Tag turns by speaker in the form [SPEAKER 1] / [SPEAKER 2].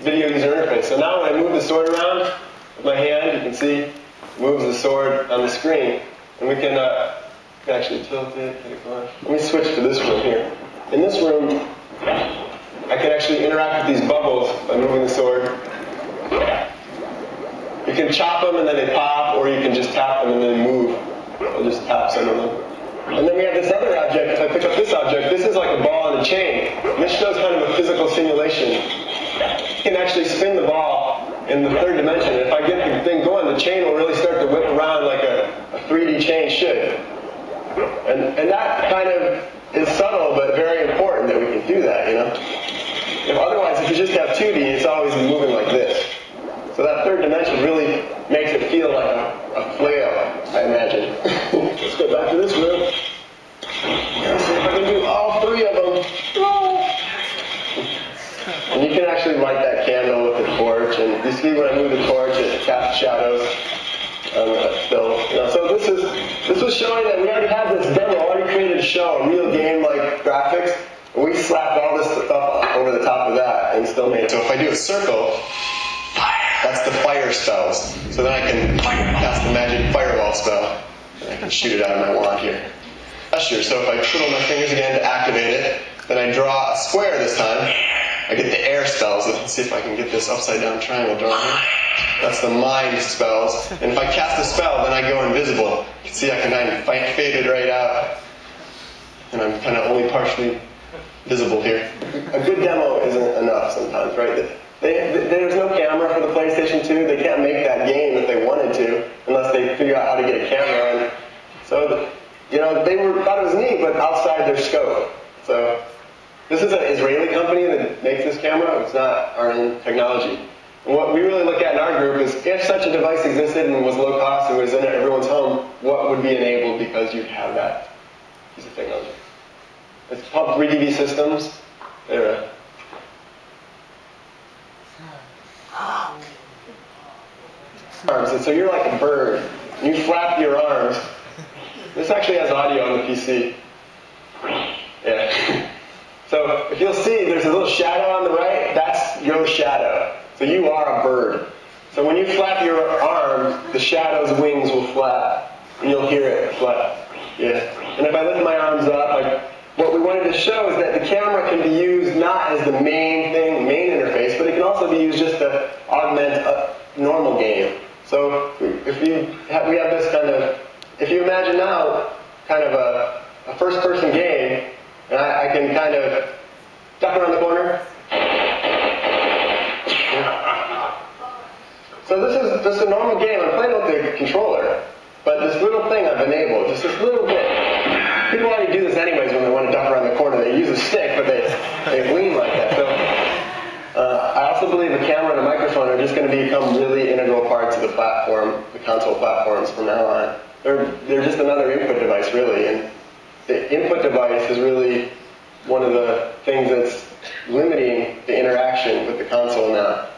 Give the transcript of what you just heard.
[SPEAKER 1] video user interface. So now when I move the sword around with my hand, you can see it moves the sword on the screen. And we can actually tilt it, get it going. Let me switch to this room here. In this room, I can actually interact with these bubbles by moving the sword. You can chop them and then they pop, or you can just tap them and then move. I'll just tap some of them. And then we have this other object. If I pick up this object, this is like a ball on a chain. And this shows kind of a physical simulation. You can actually spin the ball in the third dimension. And if I get the thing going, the chain will really start to whip around like a 3D chain should. And that kind of is subtle, but very important that we can do that, you know? Otherwise, if you just have 2D, it's always moving like this. So that third dimension really makes it feel like a flail, I imagine. Let's go back to this room. Let's see if I can do all 3 of them. And you can actually light that candle with the torch, and you see when I move the torch, it casts shadows on the still. You know, so this was showing that we already had this demo, already created a show, a real game-like graphics, and we slapped all this stuff over the top of that and still made it. So if I do a circle, that's the fire spells. So then I can cast the magic fireball spell, and I can shoot it out of my wand here. Gesture. So if I twiddle my fingers again to activate it, then I draw a square this time. I get the air spells. Let's see if I can get this upside down triangle drawn here. That's the mind spells. And if I cast a spell, then I go invisible. You can see I can kind of fade it right out. And I'm kind of only partially visible here. A good demo isn't enough sometimes, right? There's no camera for the PlayStation 2. They can't make that game if they wanted to, unless they figure out how to get a camera. And so, you know, they thought it was neat, but outside their scope. So this is an Israeli company that makes this camera. It's not our own technology. And what we really look at in our group is if such a device existed and was low cost and was in everyone's home, what would be enabled because you'd have that piece of technology. It's called 3DV systems. They're arms, and so you're like a bird. You flap your arms. This actually has audio on the PC. Yeah. So if you'll see, there's a little shadow on the right. That's your shadow. So you are a bird. So when you flap your arm, the shadow's wings will flap, and you'll hear it flap. Yeah. And if I lift my arms up, like what we wanted to show is that the camera can be used not as the main interface, but it can also be used just to augment a normal game. So if we have this kind of, if you imagine now kind of a first-person game, and I can kind of duck around the corner. Yeah. So this is just a normal game. I'm playing with the controller, but this little thing I've enabled, just this little bit. People already do this anyways when they want to duck around the corner. They use a stick, but they lean like that. So I also believe a camera and a microphone are just going to become really integral parts of the platform, the console platforms from now on. They're just another input device, really. And the input device is really one of the things that's limiting the interaction with the console now.